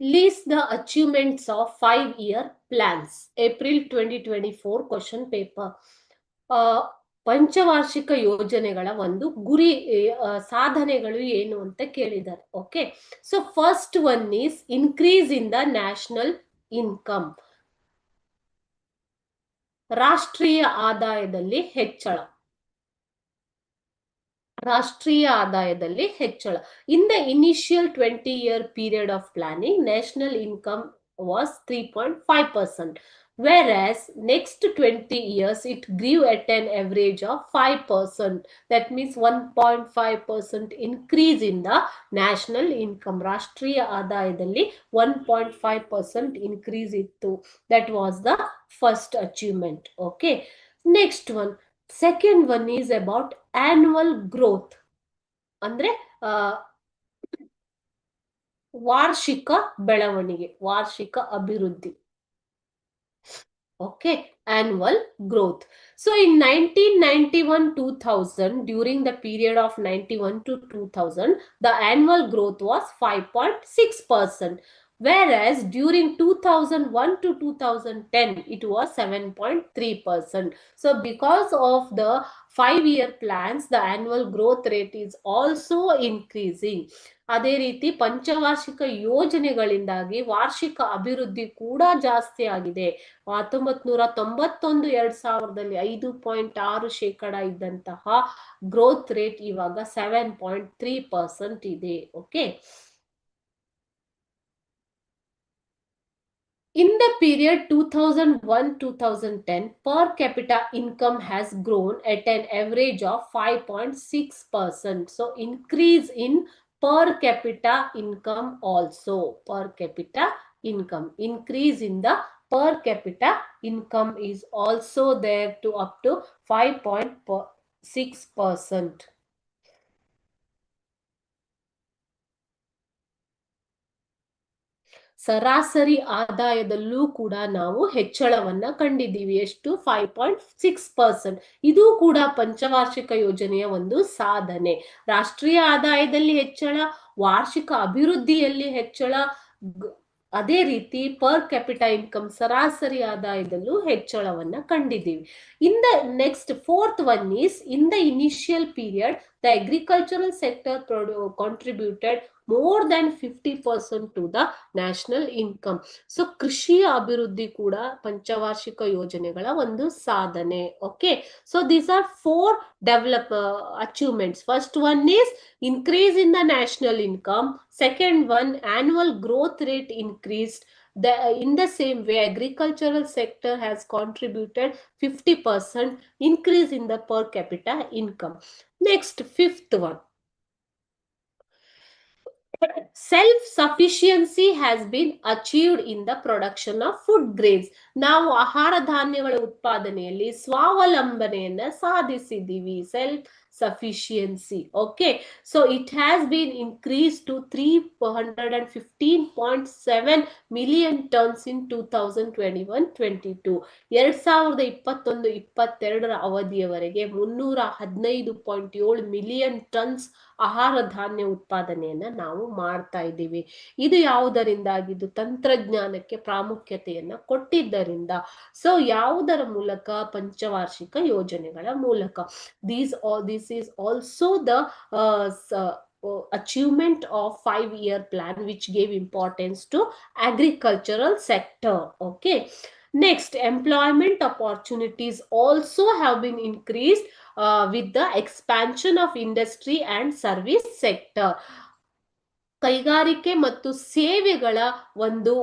List the achievements of 5-year plans. April 2024 question paper. ಪಂಚವಾರ್ಷಿಕ ಯೋಜನೆಗಳ ಒಂದು ಗುರಿ ಸಾಧನೆಗಳು ಏನು ಅಂತ ಕೇಳಿದ್ದಾರೆ. Okay, so first one is increase in the national income. ರಾಷ್ಟ್ರೀಯ ಆದಾಯದಲ್ಲಿ ಹೆಚ್ಚಳ. ರಾಷ್ಟ್ರೀಯ ಆದಾಯದಲ್ಲಿ ಹೆಚ್ಚಳ. In the initial 20-year period of planning, national income was 3.5%, whereas next 20 years it grew at an average of 5%. That means 1.5% increase in the national income. ರಾಷ್ಟ್ರೀಯ ಆದಾಯದಲ್ಲಿ 1.5% increase ಇತ್ತು. That was the first achievement. Okay, next one. Second one is about annual growth. ಅಂದ್ರೆ ವಾರ್ಷಿಕ ಬೆಳವಣಿಗೆ, ವಾರ್ಷಿಕ ಅಭಿವೃದ್ಧಿ. Okay, annual growth. So in 1991-2000, during the period of 91 to 2000, the annual growth was 5.6%. Whereas during 2001 to 2010, it was 7.3%. So because of the 5-year plans, the annual growth rate is also increasing. ಅದೇ ರೀತಿ ಪಂಚವಾರ್ಷಿಕ ಯೋಜನೆಗಳಿಂದಾಗಿ ವಾರ್ಷಿಕ ಅಭಿವೃದ್ಧಿ ಕೂಡ ಜಾಸ್ತಿ ಆಗಿದೆ. 1991-2000 5.6% ಇದ್ದಂತಹ growth rate ಇವಾಗ 7.3% ಇದೆ. Okay, in the period 2001-2010, per capita income has grown at an average of 5.6%. So increase in per capita income also. Per capita income increase in the per capita income is also there to up to 5.6%. ಸರಾಸರಿ ಆದಾಯದಲ್ಲೂ ಕೂಡ ನಾವು ಹೆಚ್ಚಳವನ್ನ ಕಂಡಿದ್ದೀವಿ. ಎಷ್ಟು? 5.6%. ಇದು ಕೂಡ ಪಂಚವಾರ್ಷಿಕ ಯೋಜನೆಯ ಒಂದು ಸಾಧನೆ. ರಾಷ್ಟ್ರೀಯ ಆದಾಯದಲ್ಲಿ ಹೆಚ್ಚಳ, ವಾರ್ಷಿಕ ಅಭಿವೃದ್ಧಿಯಲ್ಲಿ ಹೆಚ್ಚಳ, ಅದೇ ರೀತಿ ಪರ್ ಕ್ಯಾಪಿಟಾ ಇನ್ಕಮ್ ಸರಾಸರಿ ಆದಾಯದಲ್ಲೂ ಹೆಚ್ಚಳವನ್ನ ಕಂಡಿದ್ದೀವಿ. In the next fourth one is in the initial period the agricultural sector contributed more than 50% to the national income. So ಕೃಷಿಯ ಅಭಿವೃದ್ಧಿ ಕೂಡ ಪಂಚವಾರ್ಷಿಕ ಯೋಜನೆಗಳ ಒಂದು ಸಾಧನೆ. Okay, so these are 4 achievements. First one is increase in the national income. Second one, annual growth rate increased. In the same way, agricultural sector has contributed 50% increase in the per capita income. Next, fifth one. Self-sufficiency has been achieved in the production of food grains. ನಾವು ಆಹಾರ ಧಾನ್ಯಗಳ ಉತ್ಪಾದನೆಯಲ್ಲಿ ಸ್ವಾವಲಂಬನೆಯನ್ನ ಸಾಧಿಸಿದ್ದೀವಿ. Self sufficiency. Okay, so it has been increased to 315.7 million tons in 2021-22. 2021-22 ಅವಧಿಯವರೆಗೆ 315.7 million tons ಆಹಾರ ಧಾನ್ಯ ಉತ್ಪಾದನೆಯನ್ನ ನಾವು ಮಾಡ್ತಾ ಇದ್ದೀವಿ. ಇದು ಯಾವುದರಿಂದಾಗಿದ್ದು? ತಂತ್ರಜ್ಞಾನಕ್ಕೆ ಪ್ರಾಮುಖ್ಯತೆಯನ್ನ ಕೊಟ್ಟಿದ್ದರಿಂದ. ಸೊ ಯಾವುದರ ಮೂಲಕ? ಪಂಚವಾರ್ಷಿಕ ಯೋಜನೆಗಳ ಮೂಲಕ. This is also the achievement of 5-year plan, which gave importance to agricultural sector. Okay, next, employment opportunities also have been increased with the expansion of industry and service sector. ಕೈಗಾರಿಕೆ ಮತ್ತು ಸೇವೆಗಳ ಒಂದು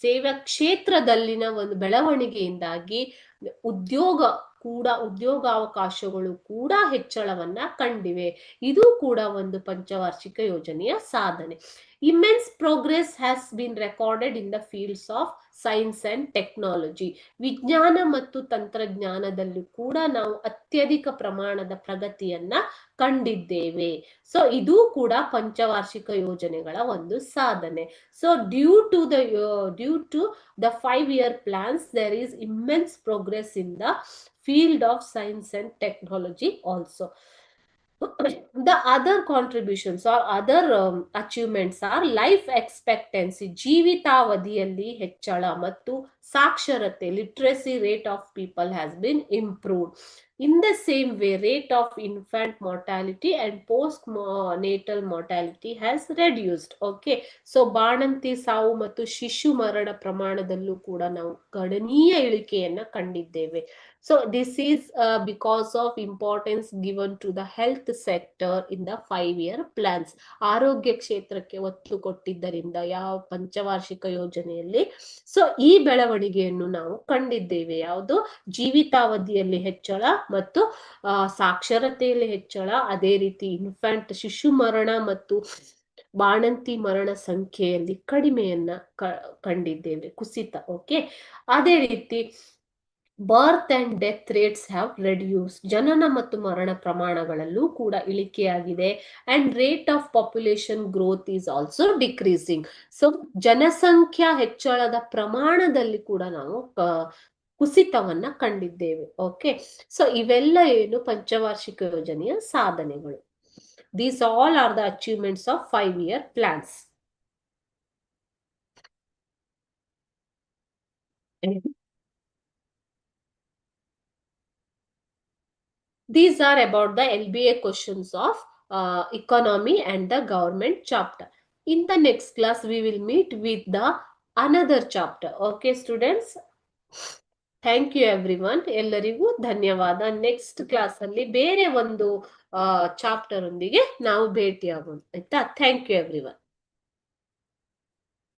ಸೇವಾ ಕ್ಷೇತ್ರದಲ್ಲಿನ ಒಂದು ಬೆಳವಣಿಗೆಯಿಂದಾಗಿ ಉದ್ಯೋಗಾವಕಾಶಗಳು ಕೂಡ ಹೆಚ್ಚಳವನ್ನ ಕಂಡಿವೆ. ಇದು ಕೂಡ ಒಂದು ಪಂಚವಾರ್ಷಿಕ ಯೋಜನೆಯ ಸಾಧನೆ. Immense progress has been recorded in the fields of science and technology. ವಿಜ್ಞಾನ ಮತ್ತು ತಂತ್ರಜ್ಞಾನದಲ್ಲಿ ಕೂಡ ನಾವು ಅತ್ಯಧಿಕ ಪ್ರಮಾಣದ ಪ್ರಗತಿಯನ್ನ ಕಂಡಿದ್ದೇವೆ. ಸೊ ಇದು ಕೂಡ ಪಂಚವಾರ್ಷಿಕ ಯೋಜನೆಗಳ ಒಂದು ಸಾಧನೆ. So due to the 5-year plans, there is immense progress in the field of science and technology also. The other contributions or other achievements are life expectancy, ಜೀವಿತಾವಧಿಯಲ್ಲಿ ಹೆಚ್ಚಳ ಮತ್ತು ಸಾಕ್ಷರತೆ, literacy rate of people has been improved. In the same way, rate of infant mortality and postnatal mortality has reduced. Okay, so ಬಾಣಂತಿ ಸಾವು ಮತ್ತು ಶಿಶು ಮರಣ ಪ್ರಮಾಣದಲ್ಲೂ ಕೂಡ ನಾವು ಗಣನೀಯ ಇಳಿಕೆಯನ್ನ ಕಂಡಿದ್ದೇವೆ. So this is because of importance given to the health sector in the 5-year plans. ಆರೋಗ್ಯ ಕ್ಷೇತ್ರಕ್ಕೆ ಒತ್ತು ಕೊಟ್ಟಿದ್ದರಿಂದ ಯಾವ ಪಂಚವಾರ್ಷಿಕ ಯೋಜನೆಯಲ್ಲಿ ಸೊ ಈ ಬೆಳವಣಿಗೆಯನ್ನು ನಾವು ಕಂಡಿದ್ದೇವೆ. ಯಾವುದು? ಜೀವಿತಾವಧಿಯಲ್ಲಿ ಹೆಚ್ಚಳ ಮತ್ತು ಸಾಕ್ಷರತೆಯಲ್ಲಿ ಹೆಚ್ಚಳ, ಅದೇ ರೀತಿ ಇನ್ಫ್ಯಾಂಟ್ ಶಿಶು ಮರಣ ಮತ್ತು ಬಾಣಂತಿ ಮರಣ ಸಂಖ್ಯೆಯಲ್ಲಿ ಕಡಿಮೆಯನ್ನ ಕಂಡಿದ್ದೇವೆ, ಕುಸಿತ. ಓಕೆ, ಅದೇ ರೀತಿ ಬರ್ತ್ and death rates have reduce, ಜನನ ಮತ್ತು ಮರಣ ಪ್ರಮಾಣಗಳಲ್ಲೂ ಕೂಡ ಇಳಿಕೆಯಾಗಿದೆ. And rate of population growth is also decreasing. So ಜನಸಂಖ್ಯಾ ಹೆಚ್ಚಳದ ಪ್ರಮಾಣದಲ್ಲಿ ಕೂಡ ನಾವು ಕುಸಿತವನ್ನ ಕಂಡಿದ್ದೇವೆ. ಓಕೆ, ಸೊ ಇವೆಲ್ಲ ಏನು ಪಂಚವಾರ್ಷಿಕ ಯೋಜನೆಯ ಸಾಧನೆಗಳು. These all are the achievements of 5-year plans. These are about the LBA questions of economy and the government chapter. In the next class, we will meet with the another chapter. Okay, students? Thank you everyone. ಎಲ್ಲರಿಗೂ ಧನ್ಯವಾದ. Next class ಅಲ್ಲಿ ಬೇರೆ ಒಂದು chapter ಒಂದಿಗೆ ನಾವು ಭೇಟಿಯಾಗೋಣ. ಆಯ್ತಾ? Thank you everyone.